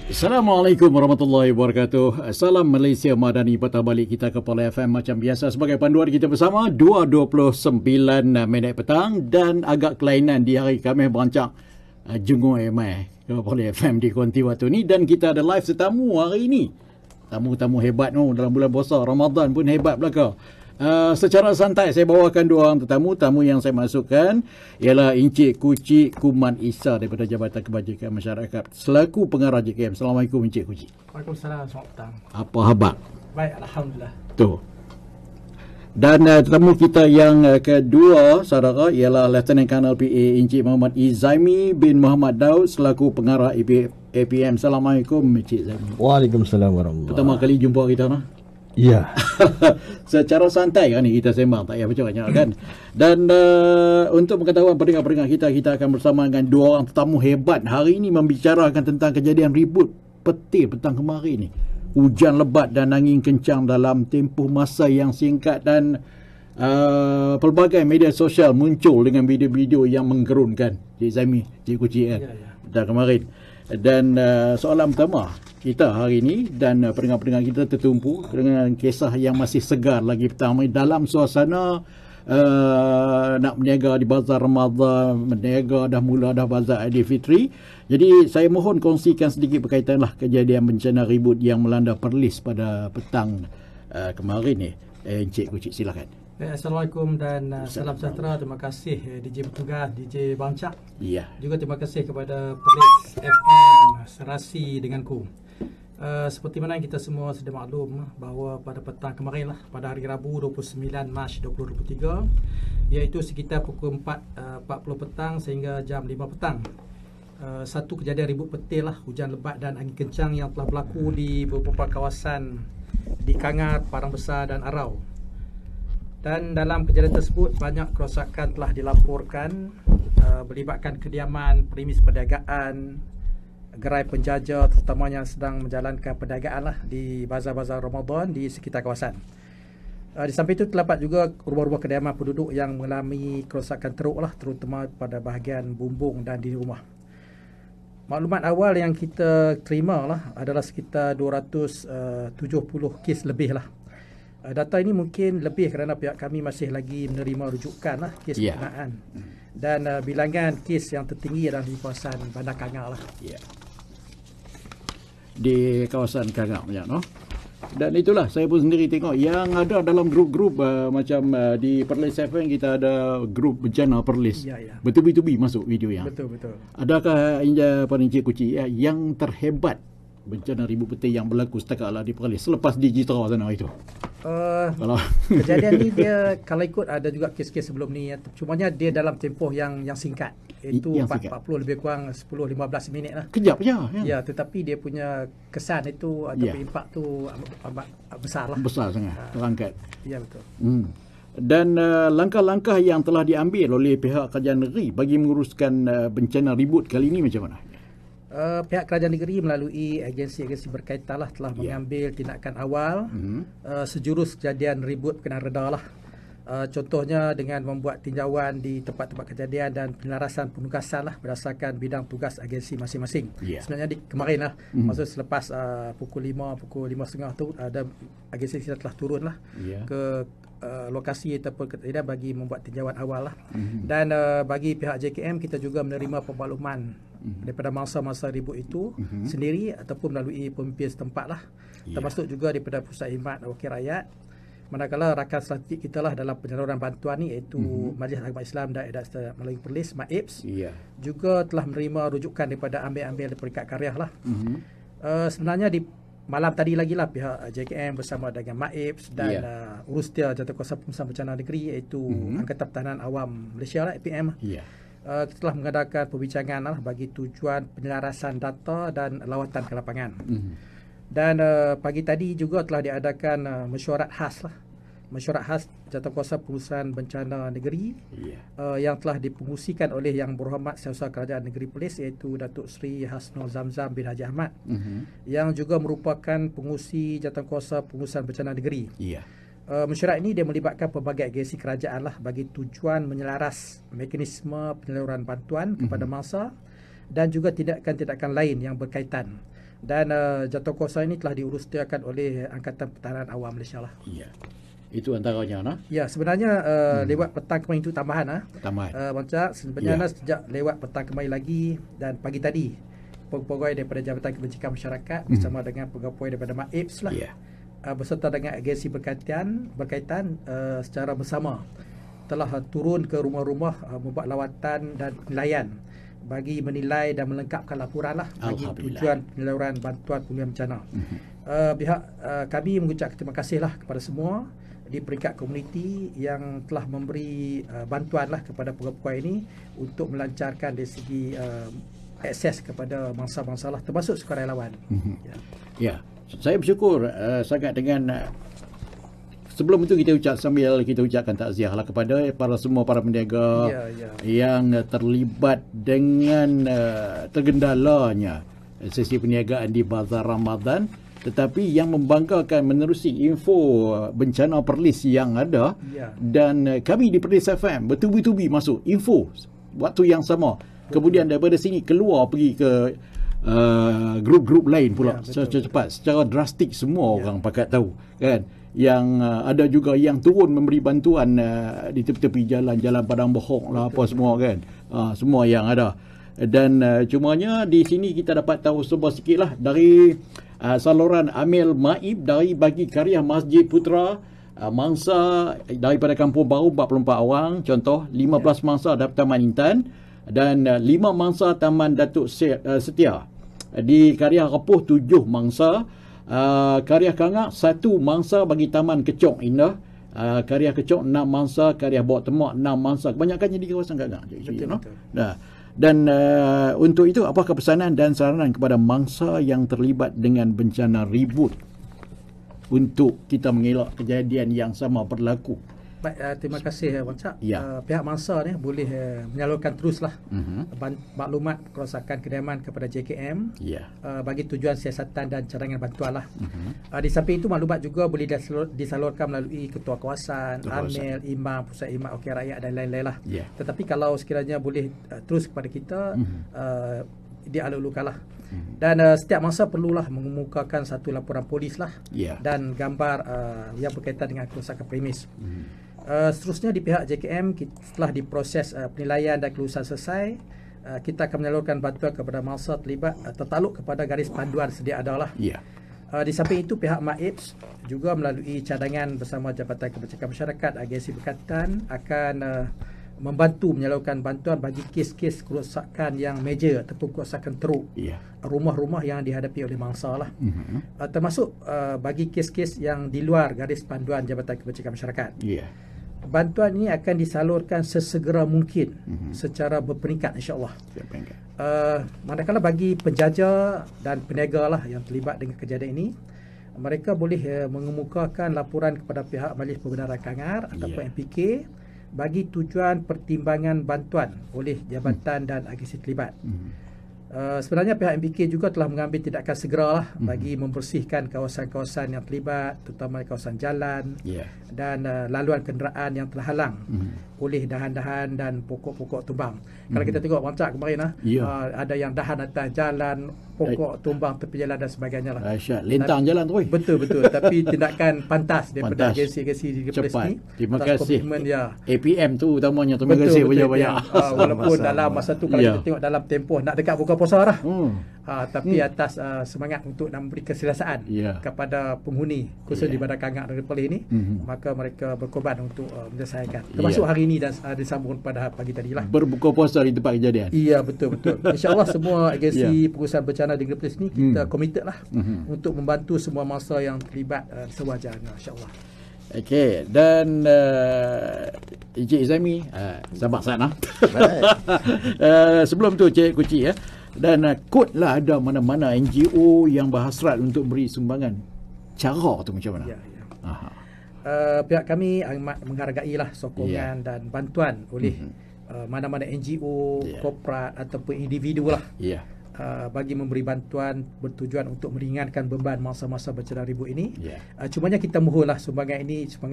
Assalamualaikum warahmatullahi wabarakatuh. Salam Malaysia Madani. Patah balik kita ke Pola FM macam biasa sebagai panduan kita bersama 2.29 minit petang dan agak kelainan di hari Khamis berancang jenguk mai ke Pola FM di konti waktu ni, dan kita ada live tetamu hari ini. Tamu-tamu hebat dalam bulan puasa Ramadan pun hebat belaka. Secara santai saya bawakan dua orang tamu yang saya masukkan ialah Encik Kucik Kuman Isa daripada Jabatan Kebajikan Masyarakat selaku pengarah JKM. Assalamualaikum Encik Kucik. Waalaikumsalam, selamat petang. Apa khabar? Baik, alhamdulillah. Tu. Dan tetamu kita yang kedua saudara ialah Lieutenant Colonel PA Encik Muhammad Izaimi bin Muhammad Daud selaku pengarah APM. Assalamualaikum Encik Izaimi. Waalaikumsalam warahmatullahi. Pertama kali jumpa kita Ya. Secara santai kan ni kita sembang, tak payah banyak kan. Dan untuk pengetahuan pendengar-pendengar kita akan bersama dengan dua orang tetamu hebat hari ini membicarakan tentang kejadian ribut petir petang kemarin ni. Hujan lebat dan angin kencang dalam tempoh masa yang singkat, dan pelbagai media sosial muncul dengan video-video yang menggerunkan. Cik Zaimi, Cik Kucik kan. Dan kemarin. Dan soalan pertama kita hari ini, dan pendengar-pendengar kita tertumpu dengan kisah yang masih segar lagi pertama dalam suasana nak berniaga di bazar Ramadan, berniaga dah bazar Aidilfitri. Jadi saya mohon kongsikan sedikit berkaitan lah kejadian bencana ribut yang melanda Perlis pada petang kemarin ni. Encik Kucik silakan. Assalamualaikum dan salam sejahtera. Terima kasih DJ bertugas, DJ Bancak. Ya. Juga terima kasih kepada Perlis FM Serasi denganku. Seperti mana yang kita semua sudah maklum bahawa pada petang kemarin lah, pada hari Rabu 29 Mac 2023, iaitu sekitar pukul 4.40 petang sehingga jam 5 petang, satu kejadian ribut petir lah, hujan lebat dan angin kencang yang telah berlaku di beberapa kawasan di Kangar, Padang Besar dan Arau. Dan dalam kejadian tersebut banyak kerosakan telah dilaporkan, melibatkan kediaman, premis perniagaan, gerai penjaja terutamanya sedang menjalankan perniagaan lah di bazar-bazar Ramadan di sekitar kawasan. Di samping itu terdapat juga rumah-rumah kediaman penduduk yang mengalami kerosakan teruk lah, terutama pada bahagian bumbung dan dinding rumah. Maklumat awal yang kita terima lah adalah sekitar 270 kes lebih lah. Data ini mungkin lebih kerana pihak kami masih lagi menerima rujukan lah kes berkenaan. Dan bilangan kes yang tertinggi adalah di kawasan Bandar Kangar lah. Di kawasan Kangar banyak Dan itulah saya pun sendiri tengok yang ada dalam grup-grup macam di Perlis FM kita ada grup bencana Perlis. Betul-betul masuk video yang. Betul. Adakah Encik Kucik yang terhebat bencana ribut petir yang berlaku setakat lah di Perlis selepas di Jitra sana itu? Kalau kejadian ni dia kalau ikut ada juga kes-kes sebelum ni, cumanya dia dalam tempoh yang singkat, iaitu 40 lebih kurang 10-15 minit lah. Kejap je ya, tetapi dia punya kesan itu atau impak tu amat besar lah. Besar sangat, terangkat. Ya, betul. Dan langkah-langkah yang telah diambil oleh pihak kerajaan negeri bagi menguruskan bencana ribut kali ini macam mana? Pihak kerajaan negeri melalui agensi-agensi berkaitan lah telah mengambil tindakan awal sejurus kejadian ribut berkenaan reda lah. Contohnya dengan membuat tinjauan di tempat-tempat kejadian dan penyelarasan penugasan lah berdasarkan bidang tugas agensi masing-masing. Sebenarnya kemarin lah, maksud selepas pukul 5, pukul 5.30 tu ada agensi kita telah turun lah ke lokasi ataupun kejadian bagi membuat tinjauan awal lah. Dan bagi pihak JKM kita juga menerima pemakluman daripada masa-masa ribut itu sendiri ataupun melalui pemimpin setempat lah, termasuk juga daripada Pusat Khidmat Wakil Rakyat. Manakala rakan strategik kita lah dalam penyaluran bantuan ni, iaitu Majlis Agama Islam dan Edat melalui Perlis MAIPS, juga telah menerima rujukan daripada ambil-ambil dari Peringkat Karya lah. Sebenarnya di malam tadi lagi lah pihak JKM bersama dengan MAIPS dan Urustia Jawatankuasa Pengurusan Bencana Negeri, iaitu Angkatan Pertahanan Awam Malaysia lah, APM. Kita telah mengadakan perbincangan lah bagi tujuan penyelarasan data dan lawatan ke lapangan. Dan pagi tadi juga telah diadakan mesyuarat khas lah, mesyuarat khas Jawatankuasa Pengurusan Bencana Negeri yang telah dipengusikan oleh Yang Berhormat Setiausaha Kerajaan Negeri Perlis, iaitu Datuk Seri Hasnul Zamzam bin Haji Ahmad, yang juga merupakan pengurusi Jawatankuasa Pengurusan Bencana Negeri. Mesyuarat ini dia melibatkan pelbagai agensi kerajaan lah bagi tujuan menyelaras mekanisme penyaluran bantuan kepada mangsa dan juga tindakan-tindakan lain yang berkaitan. Dan jatuh kuasa ini telah diuruskan oleh Angkatan Pertahanan Awam Malaysia lah. Ya. Itu antaranya nah. Ya, sebenarnya lewat petang kemarin itu tambahan Tambahan. Macam sebenarnya sejak lewat petang kemarin lagi dan pagi tadi pegawai daripada Jabatan Kebajikan Masyarakat bersama dengan pegawai daripada MAIPS lah. Beserta dengan agensi berkaitan secara bersama telah turun ke rumah-rumah membuat lawatan dan penilaian bagi menilai dan melengkapkan laporan lah bagi tujuan penyaluran bantuan pemulihan bencana. Pihak kami mengucap terima kasih lah kepada semua di peringkat komuniti yang telah memberi bantuan lah kepada pegawai ini untuk melancarkan dari segi akses kepada mangsa-mangsa lah, termasuk sukarelawan. Ya, saya bersyukur sangat dengan sebelum itu kita ucapkan takziah lah kepada semua para peniaga yang terlibat dengan tergendalanya sesi perniagaan di Bazar Ramadan, tetapi yang membanggakan menerusi info bencana Perlis yang ada dan kami di Perlis FM bertubi-tubi masuk info waktu yang sama. Kemudian daripada sini keluar pergi ke grup-grup lain pula secara cepat, secara drastik semua orang pakat tahu kan. Yang ada juga yang turun memberi bantuan di tepi-tepi jalan Padang Bohong lah apa semua kan. Semua yang ada. Dan cumanya di sini kita dapat tahu sebuah sikit lah dari saluran Amil Maib dari bagi karya Masjid Putra mangsa daripada Kampung Baru 44 orang, contoh 15 mangsa dari Taman Intan dan 5 mangsa Taman Datuk Setia. Di karya Rapuh 7 mangsa, karya Kangak 1 mangsa bagi Taman Kecong Indah, karya Kecong 6 mangsa, karya Bawak Temak 6 mangsa, kebanyakannya di kawasan Kangak. Betul. Dan untuk itu apakah pesanan dan saranan kepada mangsa yang terlibat dengan bencana ribut untuk kita mengelak kejadian yang sama berlaku? Baik, terima kasih Wancak. Pihak mangsa ni boleh menyalurkan teruslah maklumat kerosakan kediaman kepada JKM bagi tujuan siasatan dan cadangan bantuan lah. Di samping itu maklumat juga boleh disalurkan melalui ketua kawasan, amil, imam, pusat imam wakil rakyat dan lain-lain lah. Tetapi kalau sekiranya boleh terus kepada kita, dialur-alurkan lah. Dan setiap masa perlulah mengemukakan satu laporan polis lah dan gambar yang berkaitan dengan kerosakan premis. Seterusnya di pihak JKM setelah diproses penilaian dan kelulusan selesai, kita akan menyalurkan bantuan kepada mangsa terlibat tertakluk kepada garis panduan sedia ada lah. Di samping itu pihak MAIPS juga melalui cadangan bersama Jabatan Kebajikan Masyarakat, agensi berkaitan akan membantu menyalurkan bantuan bagi kes-kes kerosakan yang major ataupun kerosakan teruk rumah-rumah yang dihadapi oleh mangsa lah. Termasuk bagi kes-kes yang di luar garis panduan Jabatan Kebajikan Masyarakat. Bantuan ini akan disalurkan sesegera mungkin secara berperingkat insya-Allah. Manakala bagi penjaja dan peniaga lah yang terlibat dengan kejadian ini, mereka boleh mengemukakan laporan kepada pihak Majlis Pembenaran Kangar ataupun MPK bagi tujuan pertimbangan bantuan oleh jabatan dan agensi terlibat. Sebenarnya pihak MPK juga telah mengambil tindakan segeralah bagi membersihkan kawasan-kawasan yang terlibat, terutama kawasan jalan dan laluan kenderaan yang terhalang oleh dahan-dahan dan pokok-pokok tumbang. Kalau kita tengok Wancak kemarin ada yang dahan atas jalan, pokok tumbang tepi jalan dan sebagainya lah. Lintang jalan tu. Betul. Tapi tindakan pantas daripada agensi-agensi di cepat. ni. Terima kasih. APM tu utamanya. Terima kasih banyak-banyak. Walaupun dalam masa tu kalau kita tengok dalam tempoh nak dekat buka puasa lah. Tapi atas semangat untuk nak memberi keselesaan kepada penghuni khusus di Bandar Kangak dan Perlis ni, maka mereka berkorban untuk menyelesaikan. Termasuk hari ini dan disambung pada pagi tadi lah. Berbuka puasa di tempat kejadian. Ya, betul. InsyaAllah semua agensi pengurusan bencana di Negeri Perlis ni kita committed lah untuk membantu semua mangsa yang terlibat sewajarnya, insyaAllah. Okey, dan Encik Izami sabar sana. Sebelum tu Cik Kuci dan kod lah ada mana-mana NGO yang berhasrat untuk beri sumbangan. Cara tu macam mana? Pihak kami amat menghargailah sokongan dan bantuan oleh mana-mana NGO, korporat ataupun individu lah. Bagi memberi bantuan bertujuan untuk meringankan beban masa-masa bencana ribut ini. Cumanya kita mohonlah sumbangan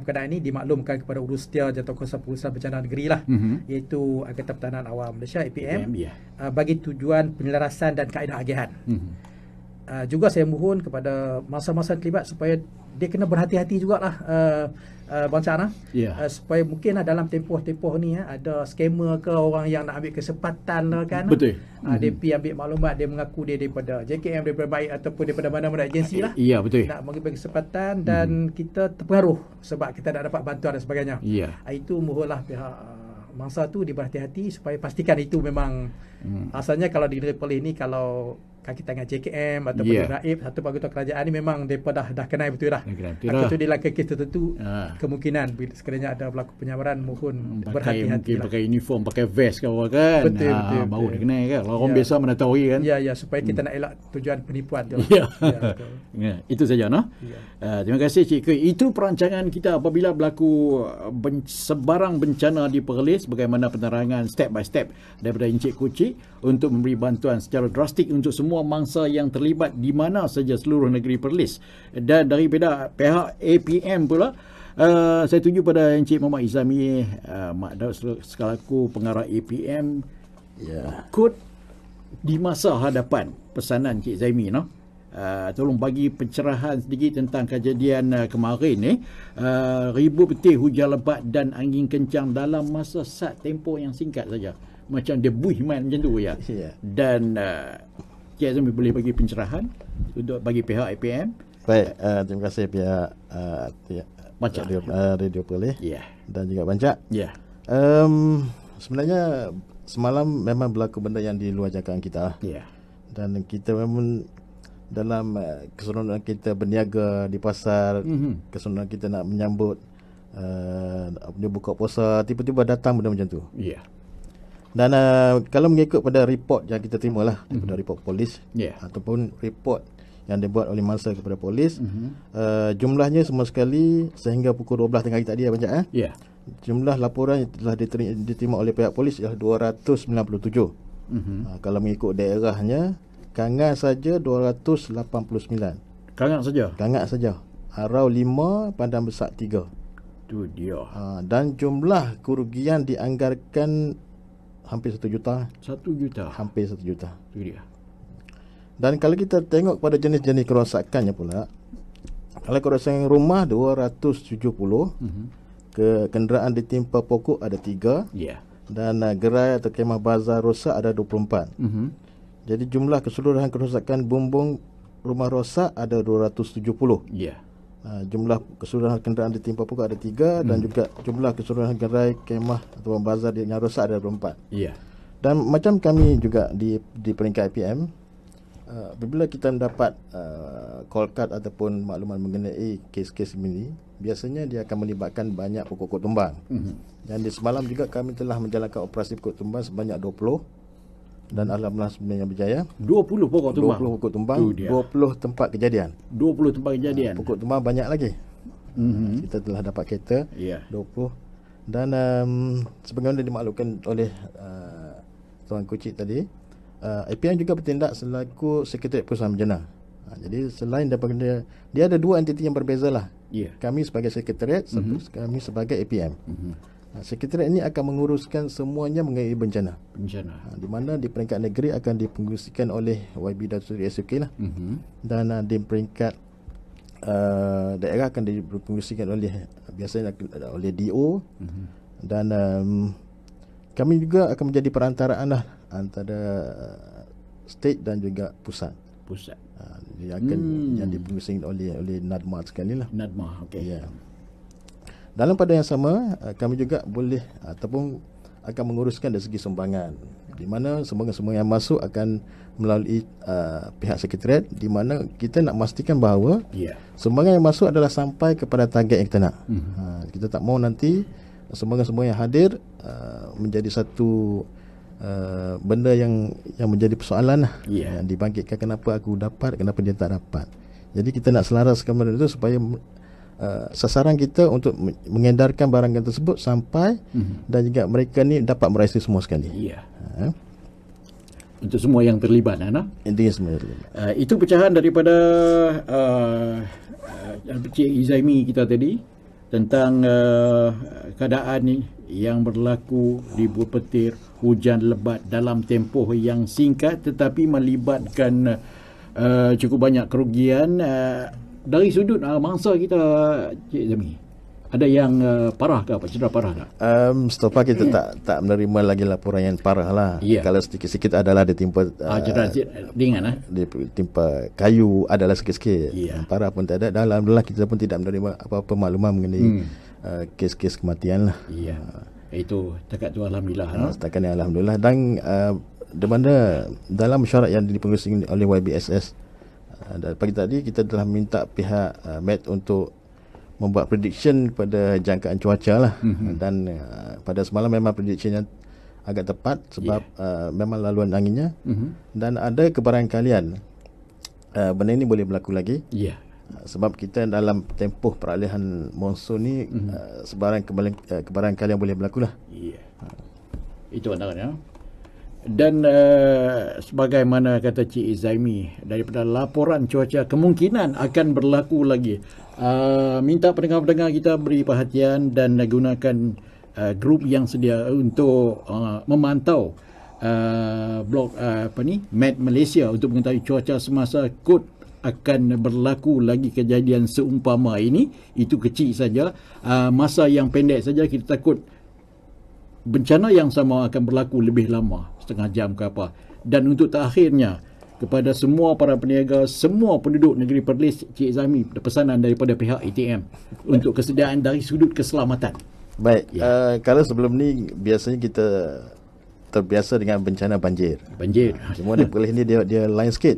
berkenaan ini dimaklumkan kepada Urustia Jawatankuasa Pengurusan Bencana Negeri lah, iaitu Angkatan Pertahanan Awam Malaysia APM, bagi tujuan penyelarasan dan kaedah agihan. juga saya mohon kepada masa-masa terlibat supaya dia kena berhati-hati jugalah Bang Cak, supaya mungkin dalam tempoh-tempoh ni ada scammer ke, orang yang nak ambil kesempatan kan. Betul. Dia pergi ambil maklumat, dia mengaku dia daripada JKM, daripada baik ataupun daripada mana-mana agensi lah. Ya, betul. Nak bagi kesempatan dan kita terpengaruh sebab kita tak dapat bantuan dan sebagainya. Itu mohonlah pihak mangsa tu diberhati-hati supaya pastikan itu memang asalnya kalau di negeri Perlis ni, kalau kaki tangan JKM ataupun Raib, satu anggota kerajaan ni memang mereka dah kenal betul dah. Aku tu di dalam kes tertentu kemungkinan sekiranya ada berlaku penyamaran, mohon berhati-hati. Mungkin pakai uniform, pakai vest ke apa kan. Betul. Baru dia kenal kan. Orang biasa mana tahu kan. Ya, supaya kita nak elak tujuan penipuan tu. Itu saja terima kasih Cik Kui. Itu perancangan kita apabila berlaku sebarang bencana di Perlis, bagaimana penerangan step by step daripada Encik Kuci untuk memberi bantuan secara drastik untuk semua mangsa yang terlibat di mana saja seluruh negeri Perlis. Dan daripada pihak APM pula, saya tuju pada Encik Muhammad Izami, Mak Daud sekalaku pengarah APM, kod di masa hadapan pesanan Encik Zaimi, tolong bagi pencerahan sedikit tentang kejadian kemarin ni, ribu petir hujan lebat dan angin kencang dalam masa sat tempoh yang singkat saja. Macam dia buih main macam tu ya. Dan Cik Azmi boleh bagi pencerahan untuk bagi pihak APM. Baik, terima kasih pihak Radio Perlis dan juga Bancak. Sebenarnya semalam memang berlaku benda yang di luar jangkaan kita. Dan kita memang dalam keseronokan kita berniaga di pasar, keseronokan kita nak menyambut buka puasa, tiba-tiba datang benda macam tu. Dan kalau mengikut pada report yang kita terima lah daripada report polis ataupun report yang dibuat oleh mangsa kepada polis, jumlahnya semua sekali sehingga pukul 12 tengah hari tadi Bancak, jumlah laporan yang telah diterima oleh pihak polis ialah 297. Kalau mengikut daerahnya, Kangan saja 289. Kangan saja. Arau 5, Padang Besar 3. Tu dia. Dan jumlah kerugian dianggarkan hampir 1 juta. 1 juta. Hampir 1 juta. Tu dia. Dan kalau kita tengok pada jenis-jenis kerosakannya pula, kalau kerosakan rumah 270, kenderaan ditimpa pokok ada 3, dan gerai atau kemah bazar rosak ada 24. Jadi jumlah keseluruhan kerosakan bumbung rumah rosak ada 270. Jumlah keseluruhan kenderaan ditimpa pokok ada 3, dan juga jumlah keseluruhan gerai kemah atau bazar yang rosak ada 24. Dan macam kami juga di peringkat IPM, bila kita mendapat call card ataupun makluman mengenai kes-kes ini, biasanya dia akan melibatkan banyak pokok tumbang. Dan di semalam juga kami telah menjalankan operasi pokok tumbang sebanyak 20, dan alhamdulillah sebenarnya berjaya. 20 pokok tumbang. 20 pokok tumbang, 20 tempat kejadian. 20 tempat kejadian. Pokok tumbang banyak lagi. Kita telah dapat kereta 20. Dan sebagaimana dimaklumkan oleh Tuan Kucik tadi, APM juga bertindak selaku Sekretariat Perusahaan Bencana. Jadi selain daripada dia ada 2 entiti yang berbeza lah. Kami sebagai Sekretariat, kami sebagai APM. Sekretariat ini akan menguruskan semuanya mengenai bencana. Di mana di peringkat negeri akan dipengurusikan oleh YB Datuk SUK lah. Dan di peringkat daerah akan dipengurusikan oleh biasanya oleh DO. Dan kami juga akan menjadi perantaraan lah antara state dan juga pusat. Dia akan yang dipengurusikan oleh NADMA sekali lah. NADMA, okey. Dalam pada yang sama, kami juga boleh ataupun akan menguruskan dari segi sumbangan, di mana sumbangan-sumbangan yang masuk akan melalui pihak sekretariat, di mana kita nak memastikan bahawa sumbangan yang masuk adalah sampai kepada target yang kita nak. Kita tak mahu nanti sumbangan-sumbangan yang hadir menjadi satu benda yang menjadi persoalan lah. Yang dibangkitkan, kenapa aku dapat, kenapa dia tak dapat. Jadi kita nak selaraskan benda itu supaya sasaran kita untuk mengedarkan barang tersebut sampai dan juga mereka ni dapat meraih semua sekali. Untuk semua yang terlibat, intinya semua yang terlibat. Itu pecahan daripada Cik Izaimi kita tadi tentang keadaan ni yang berlaku, ribuan petir hujan lebat dalam tempoh yang singkat tetapi melibatkan cukup banyak kerugian. Dari sudut mangsa kita, Cik Zami, ada yang parah ke apa? Cedera parah tak? So far kita tak menerima lagi laporan yang parah lah. Kalau sedikit-sedikit adalah ditimpa cedera ringan ditimpa kayu adalah sikit-sikit. Parah pun tak ada. Dan alhamdulillah kita pun tidak menerima apa-apa makluman mengenai kes-kes kematian lah. Itu setakat tu alhamdulillah. Setakat ni alhamdulillah. Dan di mana dalam mesyuarat yang dipengerusi oleh YBSS pagi tadi kita telah minta pihak Met untuk membuat prediction pada jangkaan cuaca lah. Dan pada semalam memang prediction yang agak tepat sebab memang laluan anginnya dan ada kebarangkalian benda ini boleh berlaku lagi. Sebab kita dalam tempoh peralihan monsun ni sebarang kebarangkalian boleh berlaku lah. Itu antaranya. Dan sebagaimana kata Cik Izaimi, daripada laporan cuaca kemungkinan akan berlaku lagi. Minta pendengar-pendengar kita beri perhatian dan gunakan grup yang sedia untuk memantau blog Met Malaysia untuk mengetahui cuaca semasa kod akan berlaku lagi kejadian seumpama ini. Itu kecil saja, masa yang pendek saja. Kita takut bencana yang sama akan berlaku lebih lama, setengah jam ke apa. Dan untuk terakhirnya, kepada semua para peniaga, semua penduduk negeri Perlis, Cik Zami, pesanan daripada pihak ATM untuk kesediaan dari sudut keselamatan. Baik, kalau sebelum ni biasanya kita terbiasa dengan bencana banjir. Cuma di Perlis ni dia lain sikit.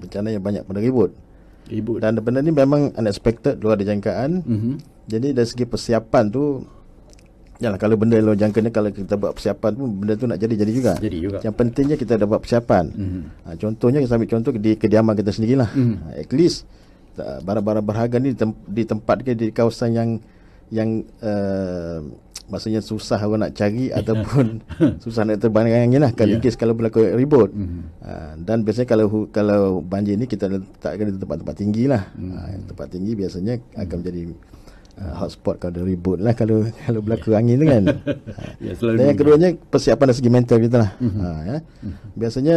Bencana yang banyak pada ribut. Dan benda ni memang unexpected, luar dijangkaan. Jadi dari segi persiapan tu, yalah, kalau benda luar jangka ni, kalau kita buat persiapan pun benda tu nak jadi juga. Yang pentingnya kita dah buat persiapan. Contohnya kita ambil contoh di kediaman kita sendirilah. At least barang-barang berharga ni ditempatkan di kawasan yang maksudnya susah orang nak cari ataupun susah nak terbang dengan angin lah. Kalau berlaku ribut. Dan biasanya kalau banjir ni kita letakkan di tempat-tempat tinggi lah. Tempat tinggi biasanya akan menjadi hotspot kalau ada ribut lah, kalau berlaku angin tu kan. Dan yang keduanya persiapan dari segi mental kita lah. Biasanya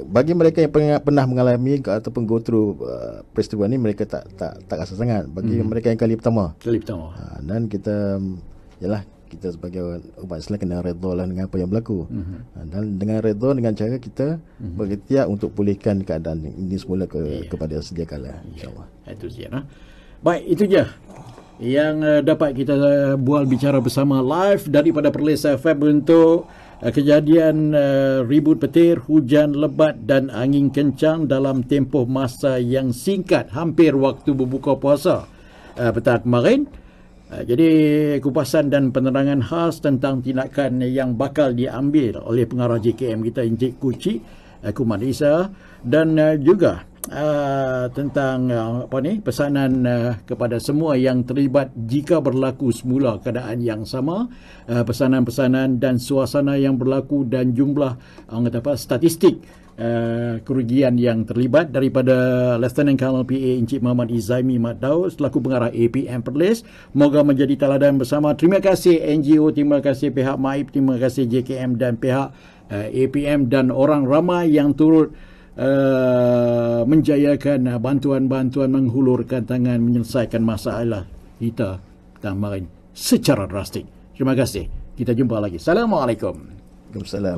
bagi mereka yang pernah mengalami ataupun go through peristiwa ni, mereka tak rasa sangat. Bagi mereka yang kali pertama. Dan kita sebagai umat Islam kena redha lah dengan apa yang berlaku. Dan dengan redha, dengan cara kita berikhtiar untuk pulihkan keadaan ini semula kepada sedia kala, insyaAllah. Itu siap. Baik, itu je yang dapat kita bual bicara bersama live daripada Perlis FM untuk kejadian ribut petir, hujan lebat dan angin kencang dalam tempoh masa yang singkat, hampir waktu berbuka puasa petang kemarin. Jadi kupasan dan penerangan khas tentang tindakan yang bakal diambil oleh pengarah JKM kita, Encik Kucik Kuman Isa, dan juga tentang pesanan kepada semua yang terlibat jika berlaku semula keadaan yang sama, pesanan-pesanan dan suasana yang berlaku dan jumlah statistik kerugian yang terlibat daripada Lieutenant Colonel PA Encik Muhammad Izaimi Mat Daud selaku pengarah APM Perlis. Moga menjadi teladan bersama. Terima kasih NGO, terima kasih pihak MAIB, terima kasih JKM dan pihak APM dan orang ramai yang turut menjayakan bantuan-bantuan, menghulurkan tangan, menyelesaikan masalah kita kemarin secara drastik. Terima kasih. Kita jumpa lagi. Assalamualaikum. Waalaikumsalam.